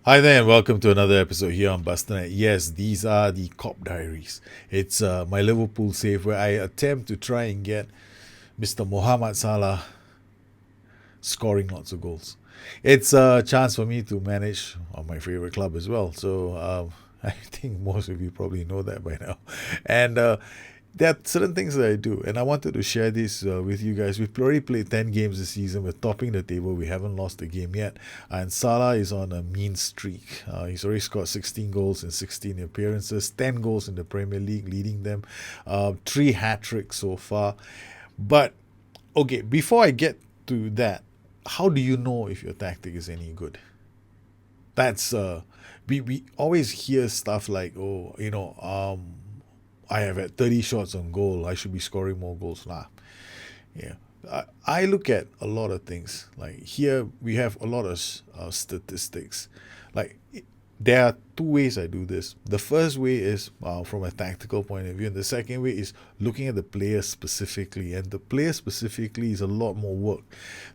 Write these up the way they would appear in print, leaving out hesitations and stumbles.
Hi there, and welcome to another episode here on Bustthenet. Yes, these are the Kop Diaries. It's my Liverpool save where I attempt to try and get Mr. Mohamed Salah scoring lots of goals. It's a chance for me to manage my favorite club as well. So I think most of you probably know that by now. And there are certain things that I do, and I wanted to share this with you guys. We've already played 10 games this season. We're topping the table. We haven't lost a game yet. And Salah is on a mean streak. He's already scored 16 goals in 16 appearances, 10 goals in the Premier League, leading them, 3 hat-tricks so far. But, okay, before I get to that, how do you know if your tactic is any good? That's we always hear stuff like, oh, I have had 30 shots on goal, I should be scoring more goals. Nah, yeah. I look at a lot of things. Like here, we have a lot of statistics. Like there are two ways I do this. The first way is from a tactical point of view, and the second way is looking at the player specifically. And the player specifically is a lot more work.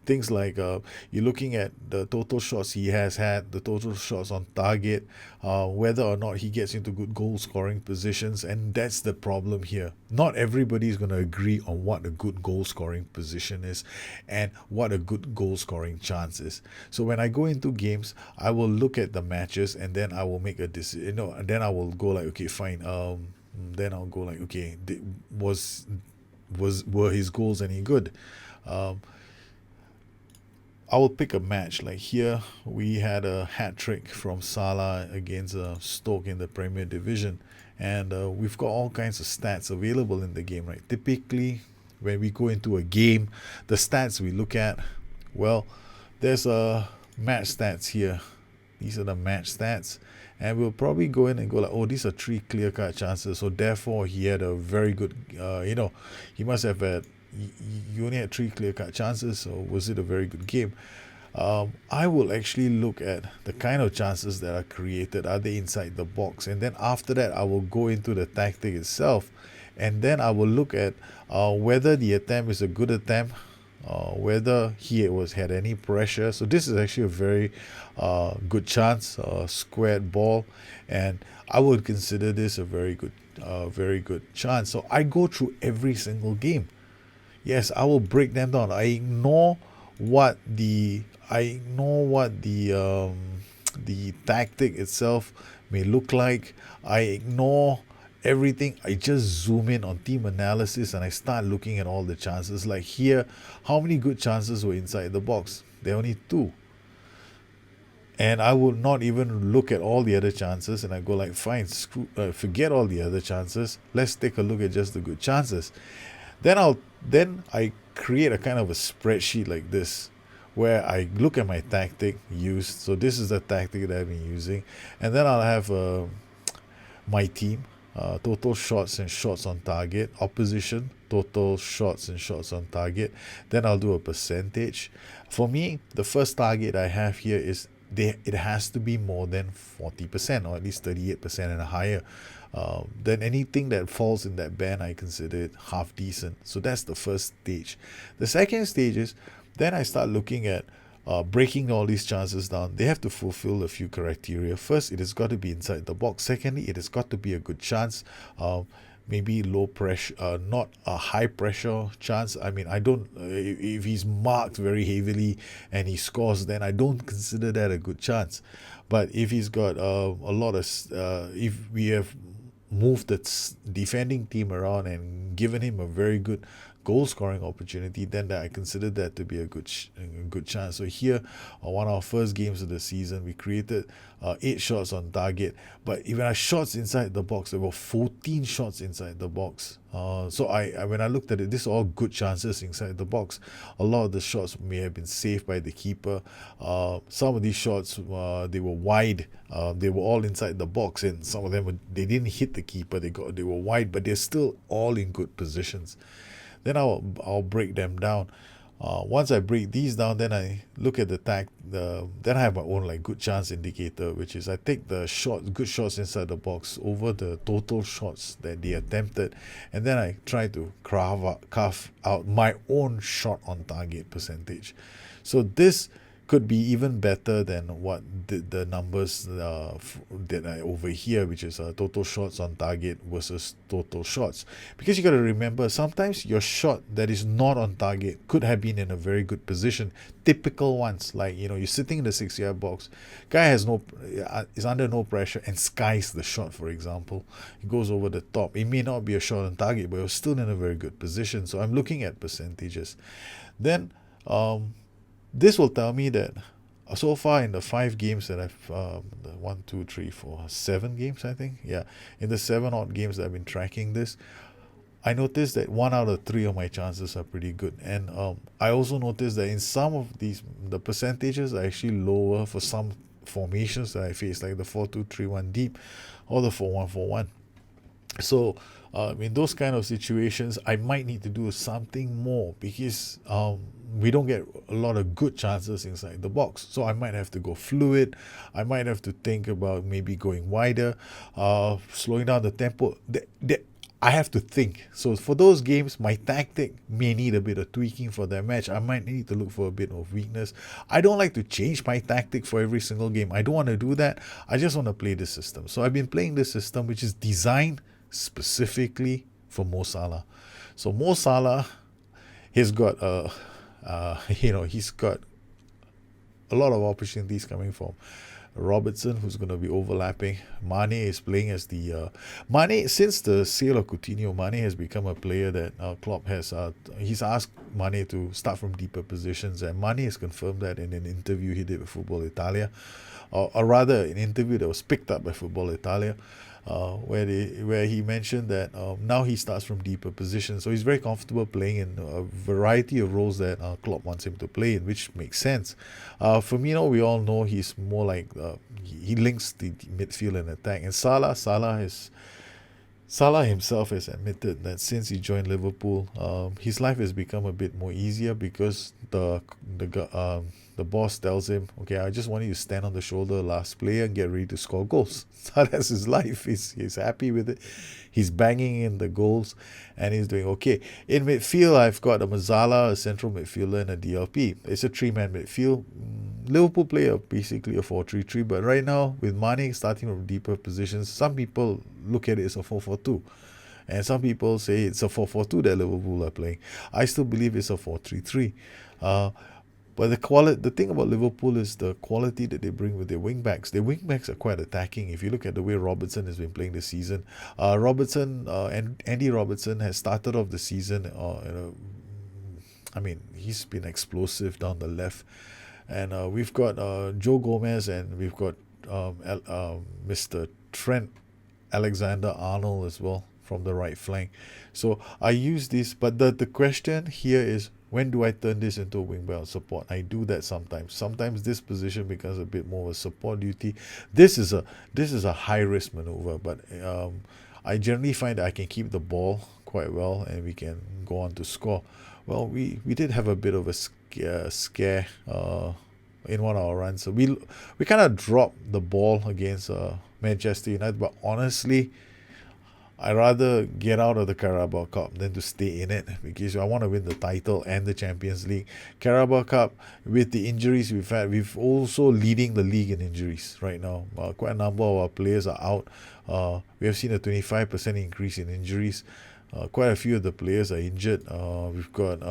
Things like you're looking at the total shots he has had, the total shots on target, whether or not he gets into good goal scoring positions, and that's the problem here. Not everybody is going to agree on what a good goal scoring position is and what a good goal scoring chance is. So when I go into games, I will look at the matches and then I will make a decision. And then I will go like, okay, fine. Then I'll go like, okay, were his goals any good? Um, I will pick a match. Like here, we had a hat trick from Salah against Stoke in the Premier Division, and we've got all kinds of stats available in the game. Right, typically when we go into a game, the stats we look at, well, there's a match stats here. These are the match stats, and we'll probably go in and go like, oh, these are three clear cut chances. So therefore, he had a very good. He must have had. You only had three clear cut chances, so was it a very good game? I will actually look at the kind of chances that are created. Are they inside the box? And then after that, I will go into the tactic itself, and then I will look at whether the attempt is a good attempt, whether he was had any pressure. So this is actually a very good chance, squared ball, and I would consider this a very good chance. So I go through every single game. Yes, I will break them down. What the I ignore what the tactic itself may look like. I ignore everything. I just zoom in on team analysis and I start looking at all the chances. Like here, how many good chances were inside the box? There are only two. And I will not even look at all the other chances, and I go like, fine, forget all the other chances. Let's take a look at just the good chances. Then I create a kind of a spreadsheet like this where I look at my tactic used. So this is the tactic that I've been using, and then I'll have my team, total shots and shots on target, opposition, total shots and shots on target. Then I'll do a percentage. For me, the first target I have here is it has to be more than 40% or at least 38% and higher. Then anything that falls in that band, I consider it half decent. So that's the first stage. The second stage is then I start looking at breaking all these chances down. They have to fulfill a few criteria. First, it has got to be inside the box. Secondly, it has got to be a good chance. Maybe low pressure, not a high pressure chance. I mean, I don't. If he's marked very heavily and he scores, then I don't consider that a good chance. But if he's got a lot of, if we have moved the defending team around and given him a very good goal scoring opportunity, then I consider that to be a good chance. So here, on one of our first games of the season, we created 8 shots on target, but even our shots inside the box, there were 14 shots inside the box. So I when I looked at it, these are all good chances inside the box. A lot of the shots may have been saved by the keeper. Some of these shots they were wide. They were all inside the box, and some of them they didn't hit the keeper. They were wide, but they're still all in good positions. Then I'll break them down. Once I break these down, then I look at then I have my own like good chance indicator, which is I take the good shots inside the box over the total shots that they attempted, and then I try to carve out my own shot on target percentage. So this could be even better than what the numbers that I over here, which is total shots on target versus total shots. Because you got to remember, sometimes your shot that is not on target could have been in a very good position. Typical ones, like you're sitting in the 6 yard box, guy has no is under no pressure and skies the shot. For example, he goes over the top. It may not be a shot on target, but you're still in a very good position. So I'm looking at percentages. Then this will tell me that so far in the 5 games that I've the 1, 2, 3, 4, 7 games, I think, yeah, in the 7 odd games that I've been tracking this, I noticed that 1 out of 3 of my chances are pretty good. And I also noticed that in some of these, the percentages are actually lower for some formations that I face, like the 4-2-3-1 deep or the 4-1-4-1. So in those kind of situations, I might need to do something more, because we don't get a lot of good chances inside the box. So I might have to go fluid. I might have to think about maybe going wider, slowing down the tempo. I have to think. So for those games, my tactic may need a bit of tweaking for that match. I might need to look for a bit of weakness. I don't like to change my tactic for every single game. I don't want to do that. I just want to play this system. So I've been playing this system, which is designed specifically for Mo Salah. So Mo Salah, he's got he's got a lot of opportunities coming from Robertson, who's going to be overlapping. Mane is playing as the Mane, since the sale of Coutinho. Mane has become a player that Klopp has he's asked Mane to start from deeper positions, and Mane has confirmed that in an interview he did with Football Italia, or rather an interview that was picked up by Football Italia, where he mentioned that now he starts from deeper positions, so he's very comfortable playing in a variety of roles that Klopp wants him to play in, which makes sense. Firmino, we all know he's more like he links the midfield and attack, and Salah himself has admitted that since he joined Liverpool, his life has become a bit more easier, because the boss tells him, okay, I just want you to stand on the shoulder of the last player and get ready to score goals. So that's his life. He's happy with it. He's banging in the goals and he's doing okay. In midfield, I've got a Mazzala, a central midfielder, and a DLP. It's a 3-man midfield. Liverpool play basically a 4-3-3, but right now with Mane starting from deeper positions, some people look at it as a 4-4-2. And some people say it's a 4-4-2 that Liverpool are playing. I still believe it's a 4-3-3. But the thing about Liverpool is the quality that they bring with their wing-backs. Their wing-backs are quite attacking. If you look at the way Robertson has been playing this season, Andy Robertson has started off the season, he's been explosive down the left. And we've got Joe Gomez, and we've got Mr. Trent Alexander-Arnold as well from the right flank. So I use this, but the question here is, when do I turn this into a wing-back support? I do that sometimes. Sometimes this position becomes a bit more of a support duty. This is a high-risk maneuver, but I generally find that I can keep the ball quite well, and we can go on to score. Well, we did have a bit of a scare in one of our runs. So we kind of dropped the ball against Manchester United, but honestly, I rather get out of the Carabao Cup than to stay in it, because I want to win the title and the Champions League. Carabao Cup, with the injuries we've had, we've also leading the league in injuries right now. Quite a number of our players are out. We have seen a 25% increase in injuries. Quite a few of the players are injured. We've got,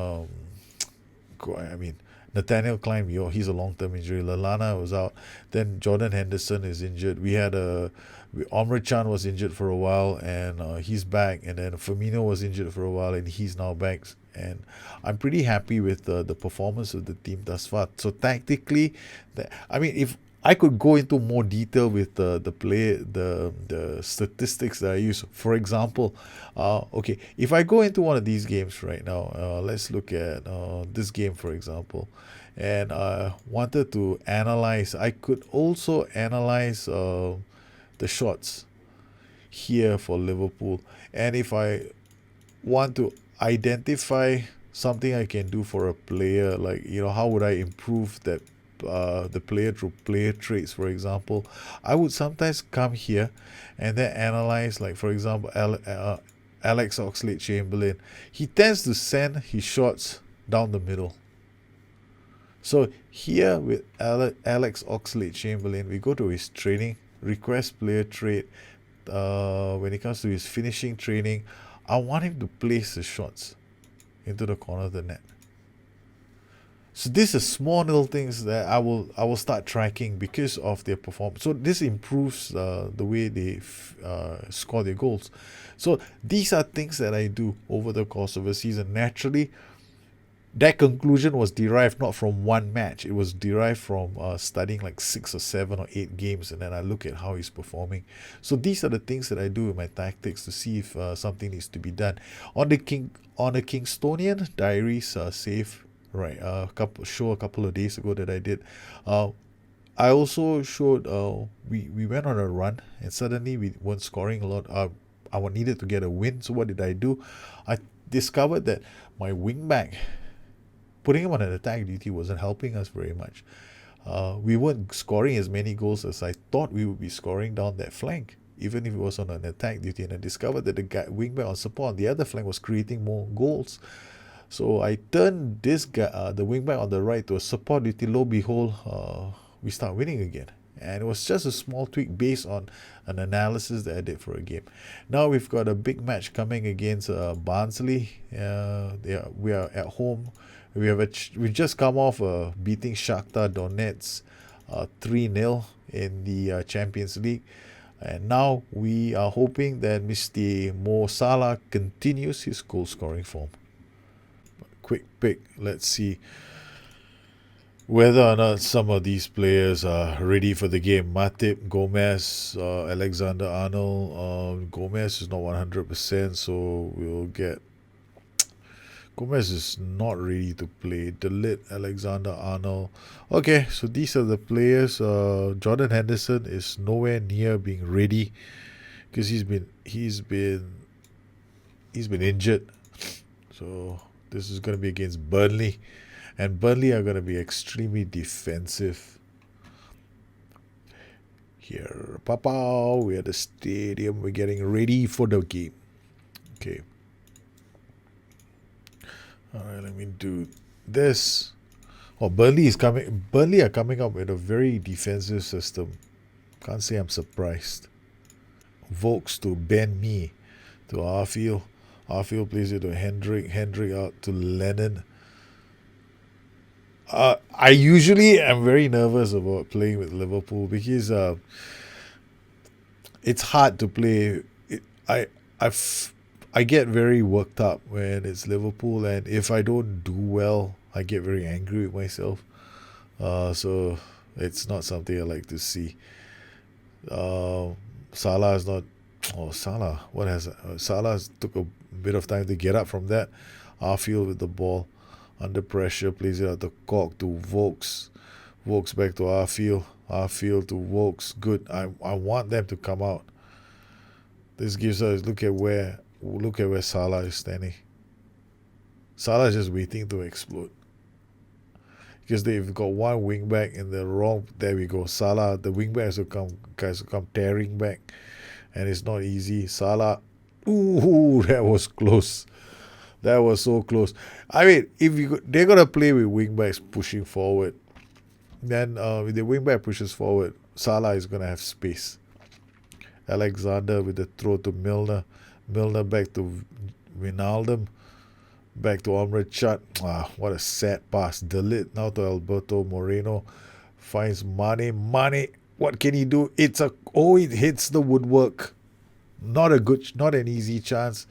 Nathaniel Klein, he's a long-term injury. Lallana was out. Then Jordan Henderson is injured. We had Omri Chan was injured for a while, and he's back. And then Firmino was injured for a while, and he's now back. And I'm pretty happy with the performance of the team thus far. So tactically, if I could go into more detail with the statistics that I use. For example, if I go into one of these games right now, let's look at this game, for example, and wanted to analyze. I could also analyze the shots here for Liverpool, and if I want to identify something I can do for a player, like how would I improve that the player through player traits, for example, I would sometimes come here and then analyze, like for example, Alex Oxlade-Chamberlain. He tends to send his shots down the middle. So here with Alex Oxlade-Chamberlain, we go to his training, request player trade. When it comes to his finishing training, I want him to place the shots into the corner of the net. So these are small little things that I will start tracking because of their performance. So this improves the way they score their goals. So these are things that I do over the course of a season. Naturally, that conclusion was derived not from one match. It was derived from studying like 6 or 7 or 8 games, and then I look at how he's performing. So these are the things that I do with my tactics to see if something needs to be done. On the Kingstonian Diaries save, right? A couple of days ago that I did. I also showed we went on a run and suddenly we weren't scoring a lot. I needed to get a win. So what did I do? I discovered that my wingback, putting him on an attack duty, wasn't helping us very much. We weren't scoring as many goals as I thought we would be scoring down that flank, even if it was on an attack duty. And I discovered that the wingback on support on the other flank was creating more goals. So I turned this guy, the wingback on the right, to a support duty. Lo and behold, we start winning again. And it was just a small tweak based on an analysis that I did for a game. Now we've got a big match coming against Barnsley. We are at home. We just come off beating Shakhtar Donetsk 3-0 in the Champions League. And now we are hoping that Mr. Mo Salah continues his goal scoring form. Quick pick. Let's see whether or not some of these players are ready for the game. Matip, Gomez, Alexander-Arnold. Gomez is not 100%, so we'll get... Gomez is not ready to play. Delete Alexander-Arnold. Okay, so these are the players. Jordan Henderson is nowhere near being ready because he's been injured. So this is going to be against Burnley, and Burnley are going to be extremely defensive. Here, Papa, we're at the stadium. We're getting ready for the game. Okay. All right, let me do this. Oh, Burnley are coming up with a very defensive system. Can't say I'm surprised. Vokes to Ben Mee to Arfield. Arfield plays it to Hendrick. Hendrick out to Lennon. I usually am very nervous about playing with Liverpool because it's hard to play. I get very worked up when it's Liverpool, and if I don't do well, I get very angry with myself. So it's not something I like to see. Salah is not. Oh, Salah! What has Salah took a bit of time to get up from that. Arfield with the ball under pressure, plays it out to Kop to Vokes. Vokes back to Arfield. Arfield to Vokes. Good. I want them to come out. This gives us look at where Salah is standing. Salah is just waiting to explode. Because they've got one wing back in the wrong. There we go. Salah, the wing back guys will come tearing back, and it's not easy. Salah, ooh, that was close. That was so close. I mean, they're gonna play with wing backs pushing forward. Then if the wing back pushes forward, Salah is gonna have space. Alexander with the throw to Milner. Milner back to Wijnaldum. Back to Omri Chut. What a sad pass. Delete now to Alberto Moreno. Finds Mane. Mane, what can he do? It hits the woodwork. Not an easy chance.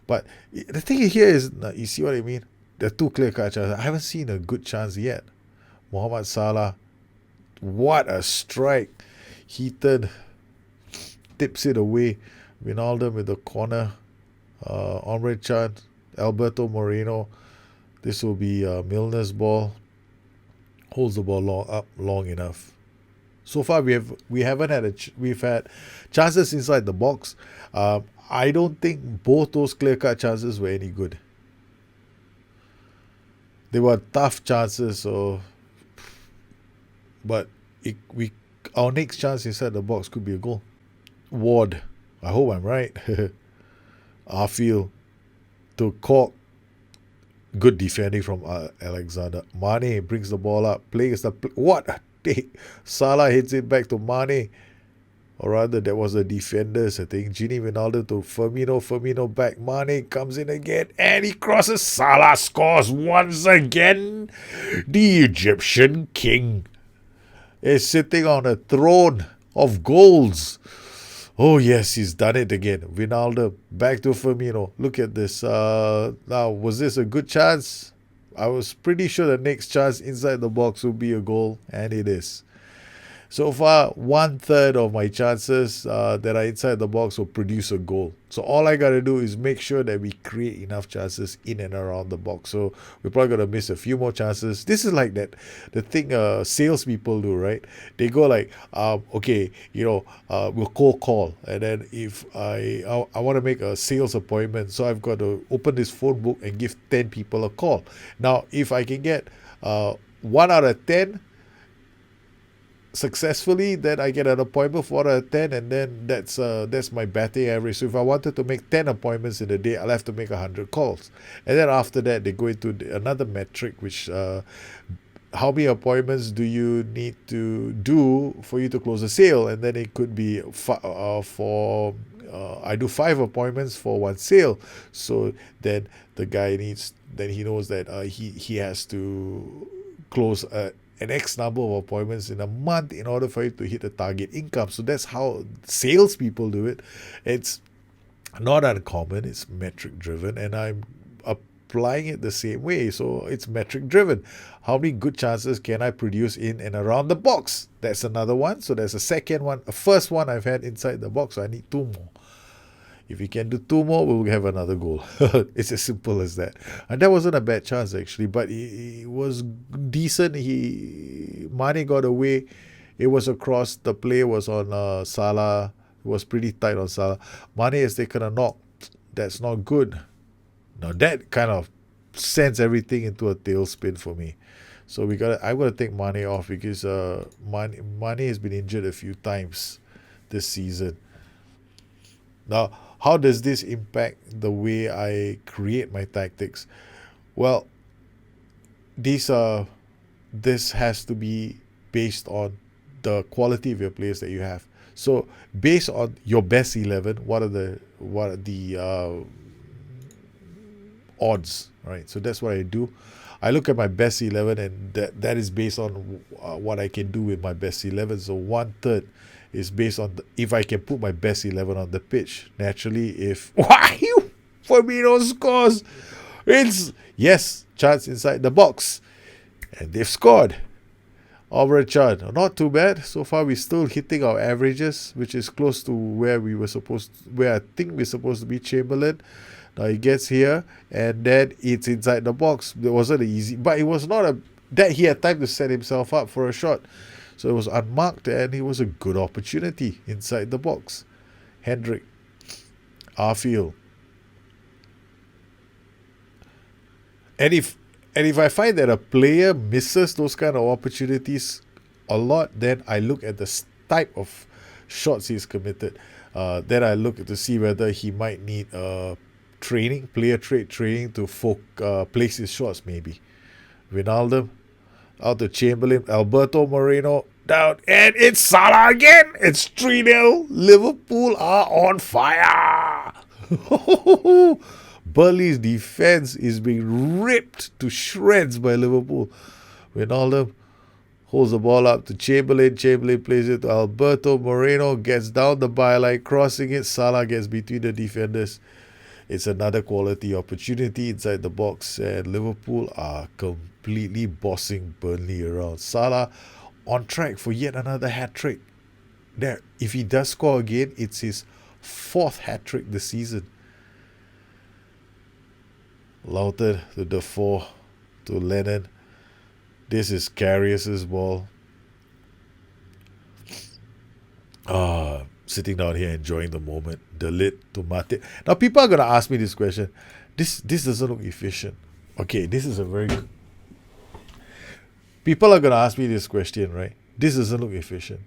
But the thing here is, you see what I mean? There are two clear-cut chances. I haven't seen a good chance yet. Mohamed Salah. What a strike. Heated. Tips it away. Wijnaldum with the corner. Omri Chut. Alberto Moreno. This will be Milner's ball. Holds the ball long enough. So far we've had chances inside the box. I don't think both those clear-cut chances were any good. They were tough chances, but our next chance inside the box could be a goal. Ward, I hope I'm right. Arfield to Kop. Good defending from Alexander. Mane brings the ball up. Plays the... What a take. Salah hits it back to Mane. Or rather, that was the defenders, I think. Gini Wijnaldum to Firmino. Firmino back. Mane comes in again. And he crosses. Salah scores once again. The Egyptian king is sitting on a throne of goals. Oh, yes, he's done it again. Wijnaldum, back to Firmino. Look at this. Now, was this a good chance? I was pretty sure the next chance inside the box would be a goal, and it is. So far, 1/3 of my chances that are inside the box will produce a goal. So all I got to do is make sure that we create enough chances in and around the box. So we're probably going to miss a few more chances. This is like that, the thing salespeople do, right? They go like, okay, we'll cold call. And then if I want to make a sales appointment, so I've got to open this phone book and give 10 people a call. Now, if I can get 1 out of 10, successfully, then I get an appointment for 4 out of 10, and then that's my batting average. So if I wanted to make 10 appointments in a day, I'll have to make 100 calls. And then after that, they go into another metric, which how many appointments do you need to do for you to close a sale? And then it could be I do 5 appointments for 1 sale. So then the guy he knows that he has to close an X number of appointments in a month in order for you to hit a target income. So that's how salespeople do it. It's not uncommon. It's metric driven, and I'm applying it the same way. So it's metric driven. How many good chances can I produce in and around the box? That's another one. So there's a second one. A first one I've had inside the box. So I need 2 more. If we can do 2 more, we'll have another goal. It's as simple as that. And that wasn't a bad chance, actually, but he was decent. Mane got away. It was across. The play was on Salah. It was pretty tight on Salah. Mane has taken a knock. That's not good. Now, that kind of sends everything into a tailspin for me. So I'm going to take Mane off because Mane has been injured a few times this season. Now, how does this impact the way I create my tactics? Well, this has to be based on the quality of your players that you have. So, based on your best 11, what are the odds, right? So that's what I do. I look at my best 11, and that is based on what I can do with my best 11. So 1/3 is based on if I can put my best 11 on the pitch. Naturally, if Firmino scores, it's chance inside the box, and they've scored. Over a chance, not too bad. So far, we're still hitting our averages, which is close to where I think we're supposed to be. Chamberlain. Now he gets here, and then it's inside the box. It wasn't easy, but it was not that he had time to set himself up for a shot. So it was unmarked, and it was a good opportunity inside the box. Hendrick, Arfield. And if I find that a player misses those kind of opportunities a lot, then I look at the type of shots he's committed. Then I look to see whether he might need player trait training to place his shots, maybe. Wijnaldum, out to Chamberlain, Alberto Moreno, down, and it's Salah again. It's 3-0. Liverpool are on fire. Burnley's defense is being ripped to shreds by Liverpool. Wijnaldum holds the ball up to Chamberlain. Chamberlain plays it to Alberto Moreno, gets down the byline, crossing it. Salah gets between the defenders. It's another quality opportunity inside the box, and Liverpool are completely bossing Burnley around. Salah on track for yet another hat-trick. There, if he does score again, it's his 4th hat-trick this season. Loughton to Defoe to Lennon. This is Karius's ball. Sitting down here enjoying the moment. Delete to Mate. Now people are going to ask me this question. This doesn't look efficient. Okay, this is a very good... People are going to ask me this question, right? This doesn't look efficient.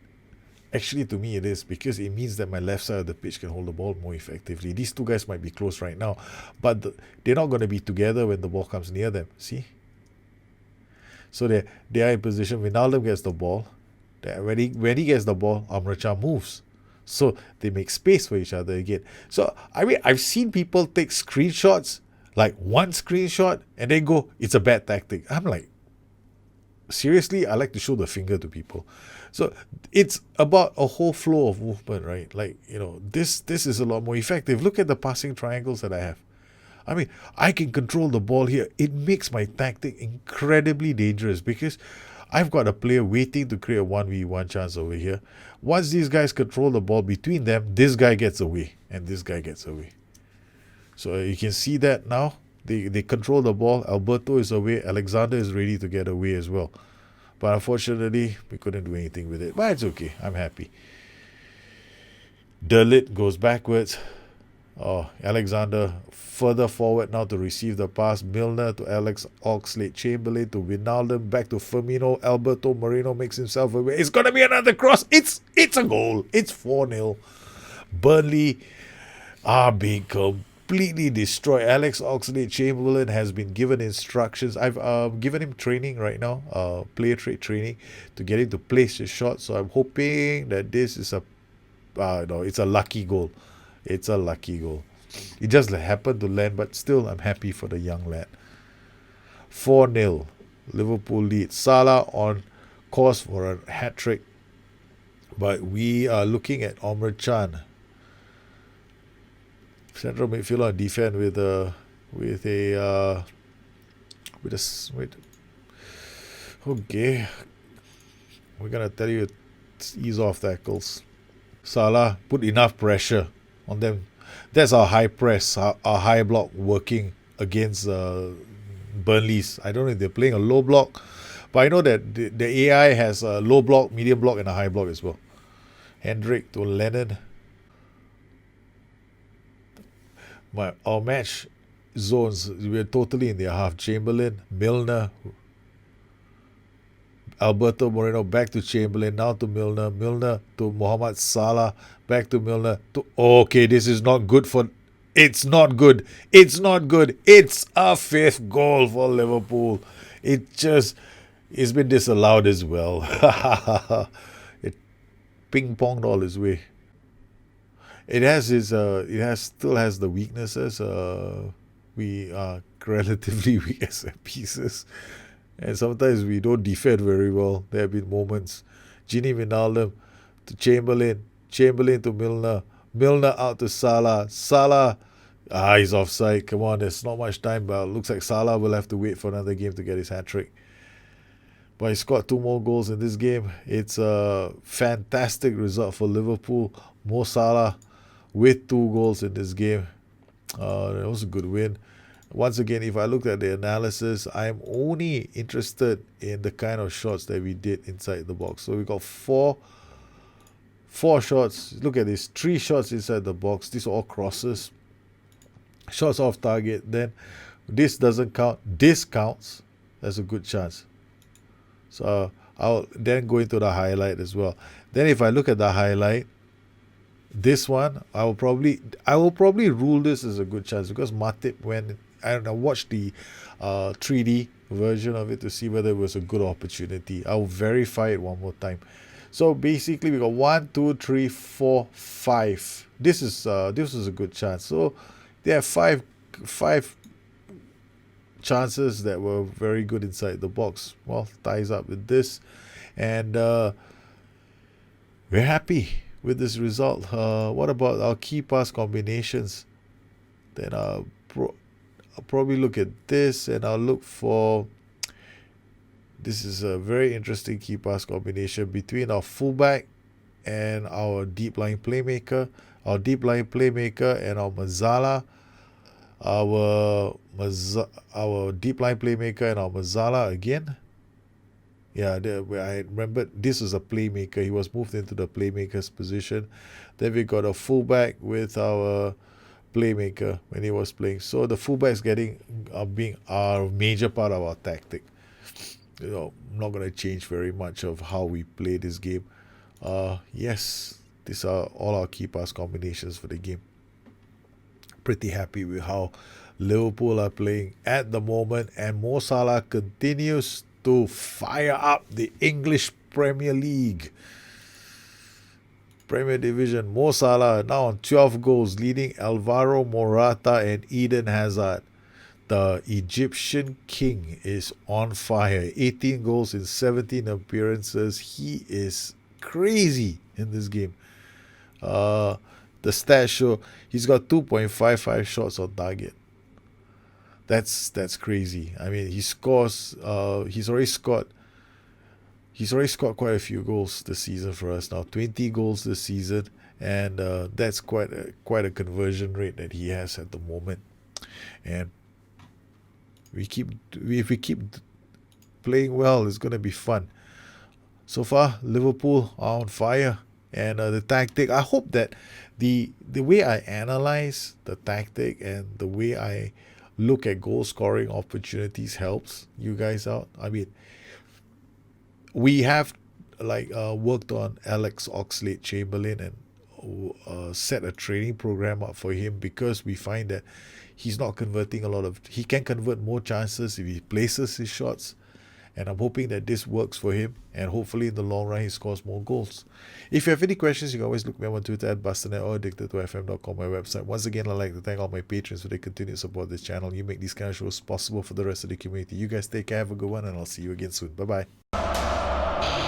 Actually, to me, it is because it means that my left side of the pitch can hold the ball more effectively. These two guys might be close right now, but they're not going to be together when the ball comes near them. See? So they are in position. Wijnaldum gets the ball. When he gets the ball, Amr Can moves. So they make space for each other again. So, I mean, I've seen people take screenshots, like one screenshot, and then go, it's a bad tactic. I'm like, seriously, I like to show the finger to people. So it's about a whole flow of movement, right? Like, this is a lot more effective. Look at the passing triangles that I have. I mean, I can control the ball here. It makes my tactic incredibly dangerous because I've got a player waiting to create a 1v1 chance over here. Once these guys control the ball between them, this guy gets away and this guy gets away. So you can see that now. They control the ball. Alberto is away. Alexander is ready to get away as well. But unfortunately, we couldn't do anything with it. But it's okay. I'm happy. Derlit goes backwards. Oh, Alexander further forward now to receive the pass. Milner to Alex Oxlade-Chamberlain to Wijnaldum, back to Firmino. Alberto Moreno makes himself away. It's going to be another cross. It's a goal. It's 4-0. Burnley are being completely destroyed. Alex Oxlade-Chamberlain has been given instructions. I've given him training right now, player trade training, to get him to place his shot. So I'm hoping that this is it's a lucky goal. It's a lucky goal. It just happened to land, but still, I'm happy for the young lad. 4-0. Liverpool lead. Salah on course for a hat-trick. But we are looking at Amr Can. Central midfielder on defense okay. We're gonna tell you to ease off tackles. Salah put enough pressure on them. That's our high press, our high block working against Burnley's. I don't know if they're playing a low block, but I know that the AI has a low block, medium block, and a high block as well. Hendrick to Lennon. Our match zones, we're totally in their half. Chamberlain, Milner, Alberto Moreno, back to Chamberlain, now to Milner, Milner to Mohamed Salah, back to Milner. Okay, this is not good for... It's not good. It's not good. It's a 5th goal for Liverpool. It's been disallowed as well. It ping-ponged all his way. It still has the weaknesses. We are relatively weak as set pieces. And sometimes we don't defend very well. There have been moments. Gini Wijnaldum to Chamberlain. Chamberlain to Milner. Milner out to Salah. Salah, he's offside. Come on, there's not much time, but it looks like Salah will have to wait for another game to get his hat-trick. But he scored 2 more goals in this game. It's a fantastic result for Liverpool. Mo Salah with 2 goals in this game. It was a good win. Once again, if I look at the analysis, I'm only interested in the kind of shots that we did inside the box. So we got four shots. Look at this, 3 shots inside the box. These are all crosses. Shots off target. Then this doesn't count. This counts. That's a good chance. So I'll then go into the highlight as well. Then if I look at the highlight, this one, I will probably rule this as a good chance because Matip went. I watched the 3D version of it to see whether it was a good opportunity. I'll verify it one more time. So basically, we got 1, 2, 3, 4, 5. This is a good chance. So there are five chances that were very good inside the box. Well, ties up with this, and we're happy with this result. What about our key pass combinations? Then I'll probably look at this, and I'll look for... This is a very interesting key pass combination between our fullback and our deep line playmaker. Our deep line playmaker and our Mazzala. Our deep line playmaker and our Mazzala again. Yeah, I remember this was a playmaker. He was moved into the playmaker's position. Then we got a fullback with our playmaker when he was playing. So the fullback is being our major part of our tactic. I'm not going to change very much of how we play this game. Yes, these are all our key pass combinations for the game. Pretty happy with how Liverpool are playing at the moment, and Mo Salah continues to fire up the English Premier League. Premier Division, Mo Salah now on 12 goals, leading Alvaro Morata and Eden Hazard. The Egyptian king is on fire. 18 goals in 17 appearances. He is crazy in this game. Uh, the stats show he's got 2.55 shots on target. That's crazy. I mean, he scores. He's already scored quite a few goals this season for us now. 20 goals this season, and that's quite a conversion rate that he has at the moment. And if we keep playing well, it's gonna be fun. So far, Liverpool are on fire, and the tactic. I hope that the way I analyze the tactic and the way I look at goal scoring opportunities helps you guys out. I mean, we have worked on Alex Oxlade-Chamberlain and set a training program up for him, because we find that he's not converting a lot of. He can convert more chances if he places his shots, and I'm hoping that this works for him, and hopefully in the long run he scores more goals. If you have any questions, you can always look me up on Twitter at Bustthenet or addicted2fm.com, my website. Once again, I'd like to thank all my patrons for their continued support of this channel. You make these kind of shows possible for the rest of the community. You guys take care, have a good one, and I'll see you again soon. Bye bye.